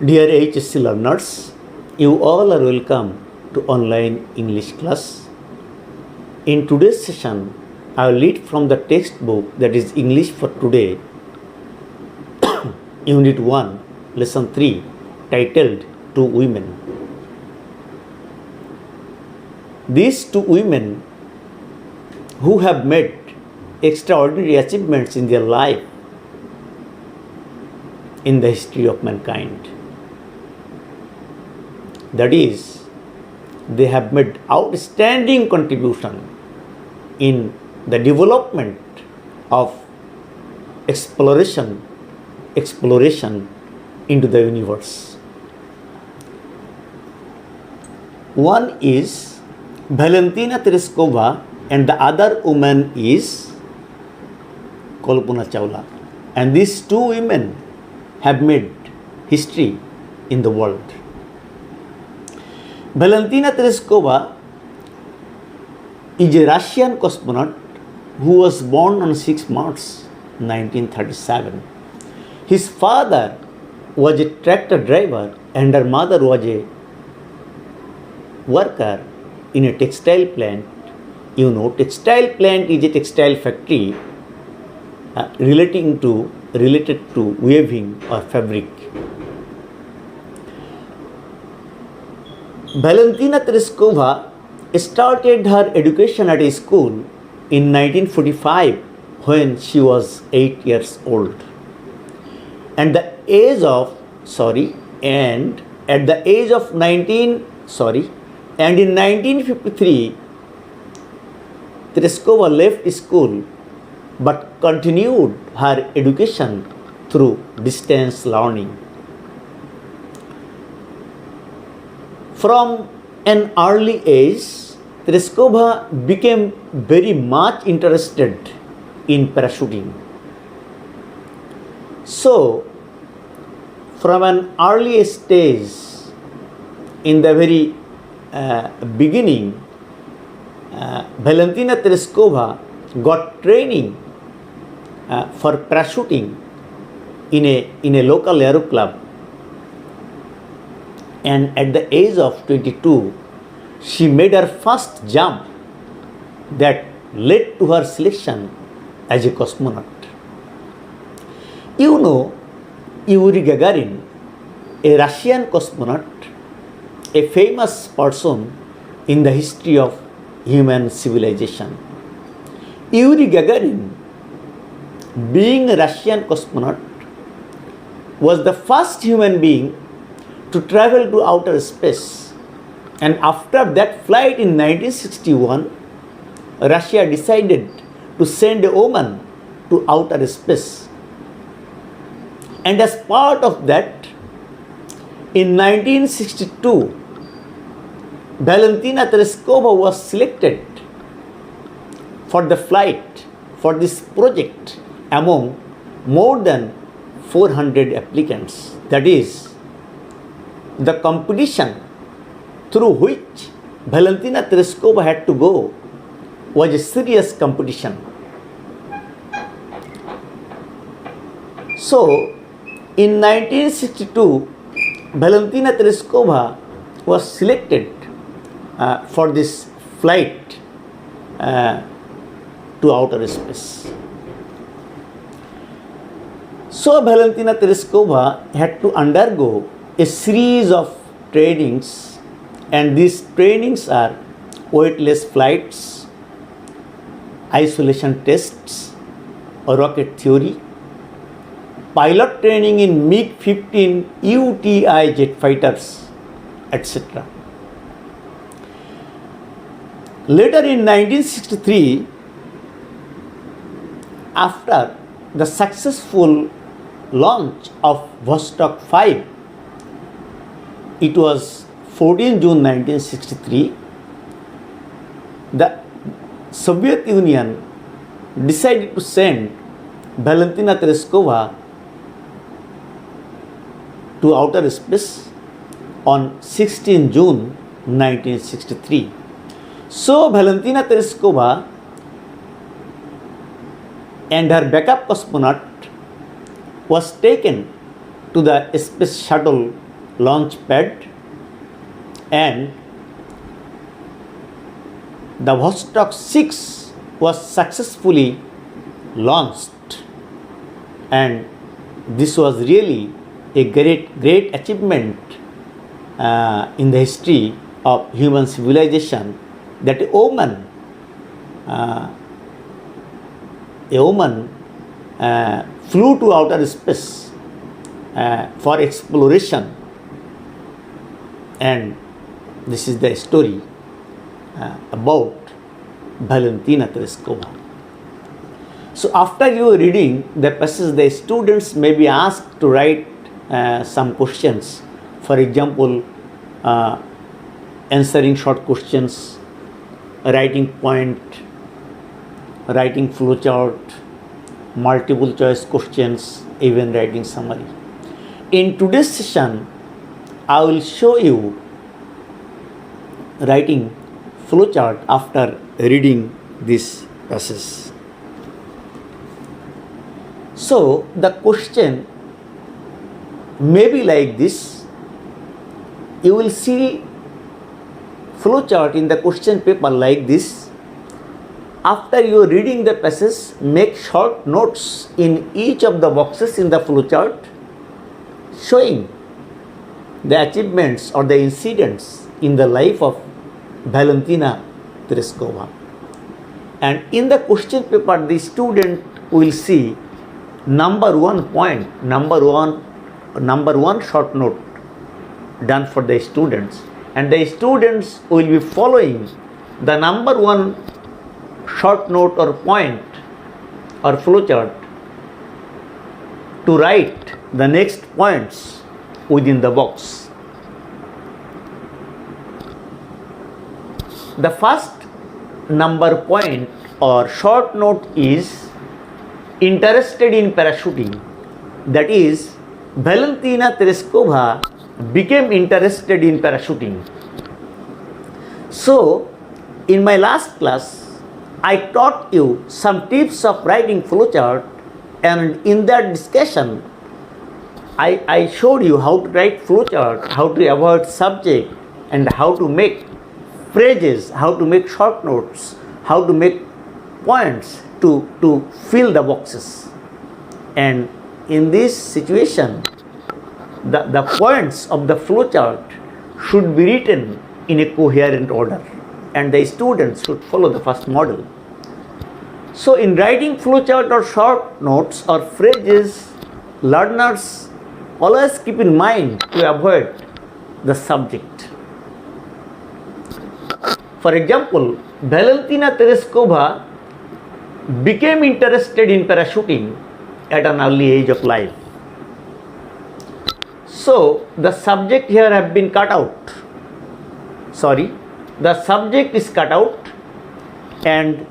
Dear HSC learners, you all are welcome to online English class. In today's session, I will read from the textbook that is English for Today, Unit 1, Lesson 3, titled Two Women. These two women who have made extraordinary achievements in their life in the history of mankind. That is, they have made outstanding contribution in the development of exploration into the universe. One is Valentina Tereshkova and the other woman is Kalpana Chawla. And these two women have made history in the world. Valentina Tereshkova is a Russian cosmonaut who was born on 6 March 1937. His father was a tractor driver and her mother was a worker in a textile plant. You know, textile plant is a textile factory related to weaving or fabric. Valentina Tereshkova started her education at a school in 1945 when she was 8 years old. And at the age of 1953, Tereshkova left school but continued her education through distance learning. From an early age, Tereshkova became very much interested in parachuting. So, from an early stage, in the very beginning, Valentina Tereshkova got training for parachuting in a local aero club. And at the age of 22, she made her first jump that led to her selection as a cosmonaut. You know, Yuri Gagarin, a Russian cosmonaut, a famous person in the history of human civilization. Yuri Gagarin, being a Russian cosmonaut, was the first human being to travel to outer space. And after that flight in 1961, Russia decided to send a woman to outer space. And as part of that, in 1962, Valentina Tereshkova was selected for the flight for this project among more than 400 applicants. That is, the competition through which Valentina Tereshkova had to go was a serious competition. So, in 1962, Valentina Tereshkova was selected for this flight to outer space. So, Valentina Tereshkova had to undergo a series of trainings, and these trainings are weightless flights, isolation tests, rocket theory, pilot training in MiG-15 UTI jet fighters, etc. Later in 1963, after the successful launch of Vostok 5, it was 14 June 1963, the Soviet Union decided to send Valentina Tereshkova to outer space on 16 June 1963. So, Valentina Tereshkova and her backup cosmonaut was taken to the space shuttle launch pad, and the Vostok 6 was successfully launched, and this was really a great achievement in the history of human civilization, that a woman flew to outer space for exploration, and this is the story about Valentina Tereshkova. So after you reading the passage, the students may be asked to write some questions. For example, answering short questions, writing point, writing flowchart, multiple choice questions, even writing summary. In today's session, I will show you writing flowchart after reading this passage. So the question may be like this. You will see flowchart in the question paper like this. After you are reading the passage, make short notes in each of the boxes in the flowchart showing the achievements or the incidents in the life of Valentina Tereshkova. And in the question paper, the student will see number one short note done for the students, and the students will be following the number one short note or point or flowchart to write the next points within the box. The first number point or short note is interested in parachuting. That is, Valentina Tereshkova became interested in parachuting. So, in my last class, I taught you some tips of writing flowchart, and in that discussion, I showed you how to write flowchart, how to avoid subject, and how to make phrases, how to make short notes, how to make points to fill the boxes. And in this situation, the points of the flowchart should be written in a coherent order, and the students should follow the first model. So in writing flowchart or short notes or phrases, learners always keep in mind to avoid the subject. For example, Valentina Tereshkova became interested in parachuting at an early age of life. So the subject here have been cut out. The subject is cut out, and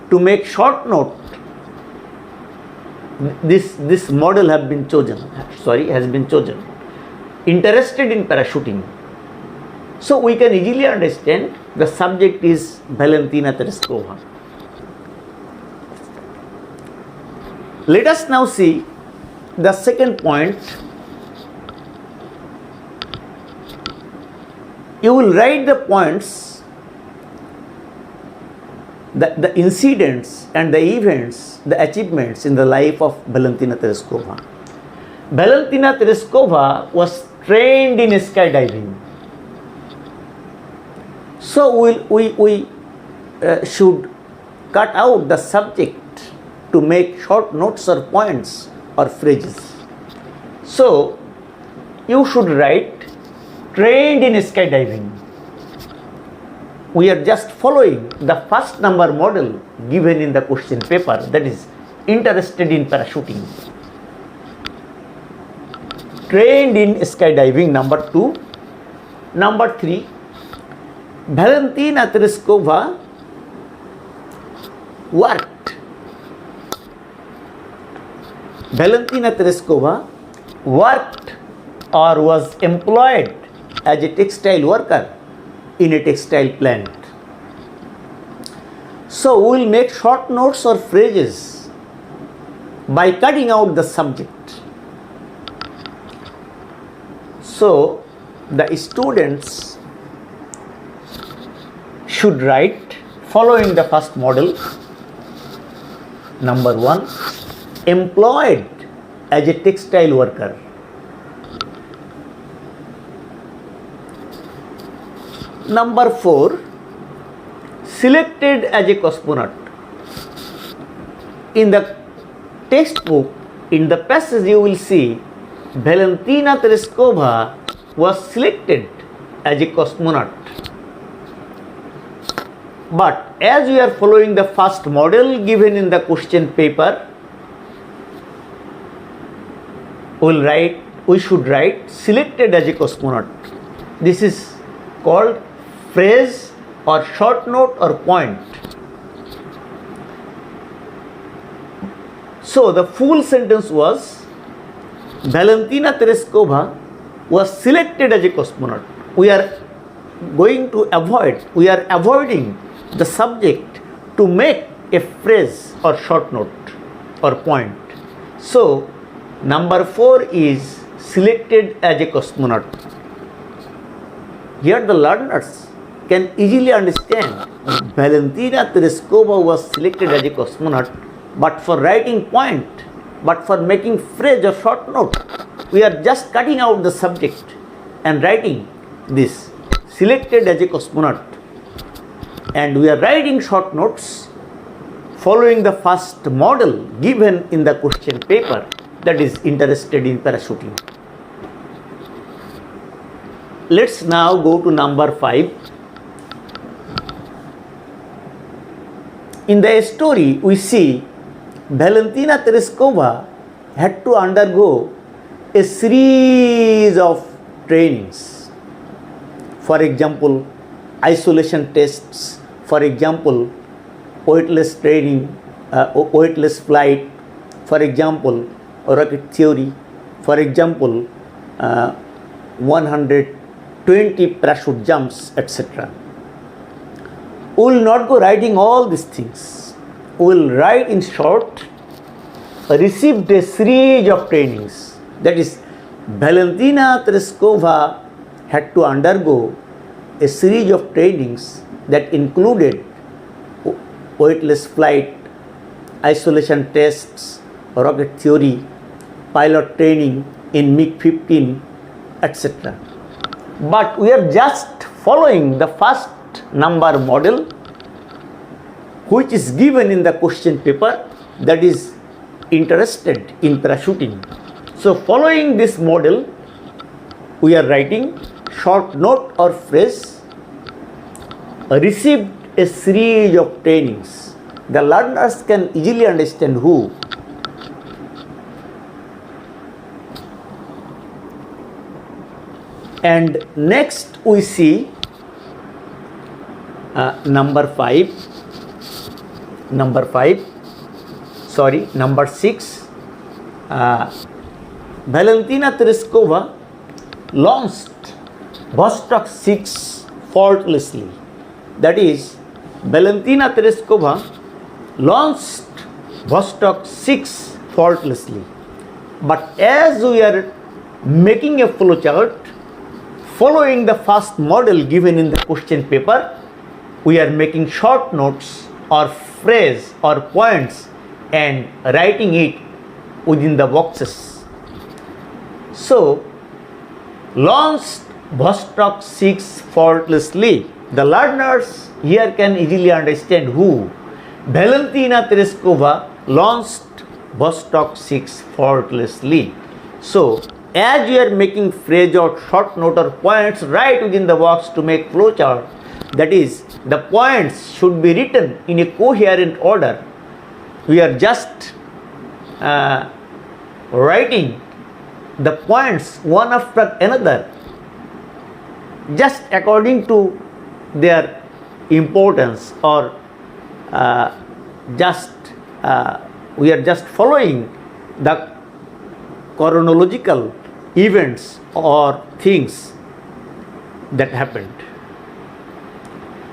to make short note, this model has been chosen. Interested in parachuting. So we can easily understand the subject is Valentina Tereshkova. Let us now see the second point. You will write the points, the incidents and the events, the achievements in the life of Valentina Tereshkova. Valentina Tereshkova was trained in skydiving. So we should cut out the subject to make short notes or points or phrases. So you should write trained in skydiving. We are just following the first number model given in the question paper, that is interested in parachuting. Trained in skydiving, number 2. Number 3, Valentina Tereshkova worked. Valentina Tereshkova worked or was employed as a textile worker in a textile plant. So we will make short notes or phrases by cutting out the subject. So the students should write following the first model. Number 1, employed as a textile worker. Number 4, selected as a cosmonaut. In the textbook, in the passage you will see Valentina Tereshkova was selected as a cosmonaut. But as we are following the first model given in the question paper, we should write selected as a cosmonaut. This is called phrase or short note or point. So the full sentence was Valentina Tereshkova was selected as a cosmonaut. We are avoiding the subject to make a phrase or short note or point. So number 4 is selected as a cosmonaut. Here the learners can easily understand Valentina Tereshkova was selected as a cosmonaut, but for writing point, but for making phrase or short note, we are just cutting out the subject and writing this selected as a cosmonaut, and we are writing short notes following the first model given in the question paper, that is interested in parachuting. Let's now go to number 5. In the story, we see Valentina Tereshkova had to undergo a series of trainings. For example, isolation tests. For example, weightless training, weightless flight. For example, rocket theory. For example, 120 parachute jumps, etc. We will not go writing all these things. We will write in short, received a series of trainings. That is, Valentina Tereshkova had to undergo a series of trainings that included weightless flight, isolation tests, rocket theory, pilot training in MiG-15, etc. But we are just following the first number model which is given in the question paper, that is interested in parachuting. So following this model, we are writing short note or phrase, received a series of trainings. The learners can easily understand who. And next we see number 6. Valentina Tereshkova launched Vostok 6 faultlessly. That is, Valentina Tereshkova launched Vostok 6 faultlessly. But as we are making a flowchart following the first model given in the question paper, we are making short notes or phrase or points and writing it within the boxes. So, launched Vostok 6 faultlessly. The learners here can easily understand who. Valentina Tereshkova launched Vostok 6 faultlessly. So, as you are making phrase or short note or points right within the box to make flowchart, that is, the points should be written in a coherent order. We are just writing the points one after another, just according to their importance, or we are just following the chronological events or things that happened.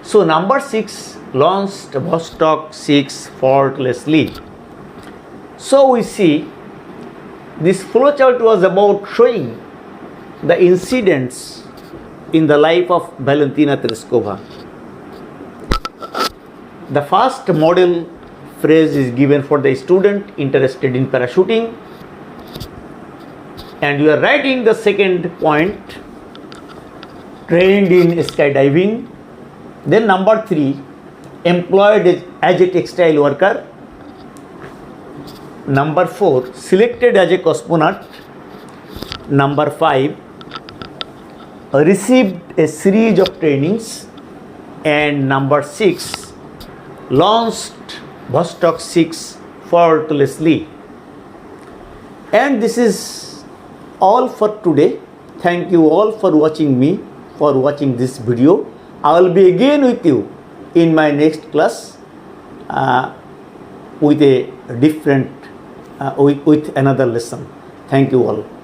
So number 6, launched Vostok 6 faultlessly. So we see this flowchart was about showing the incidents in the life of Valentina Tereshkova. The first model phrase is given for the student interested in parachuting, and you are writing the second point, trained in skydiving. Then number 3, employed as a textile worker. Number 4, selected as a cosmonaut. Number 5, received a series of trainings. And number 6, launched Vostok 6 faultlessly. And this is all for today. Thank you all for watching me, for watching this video. I will be again with you in my next class with a different with another lesson. Thank you all.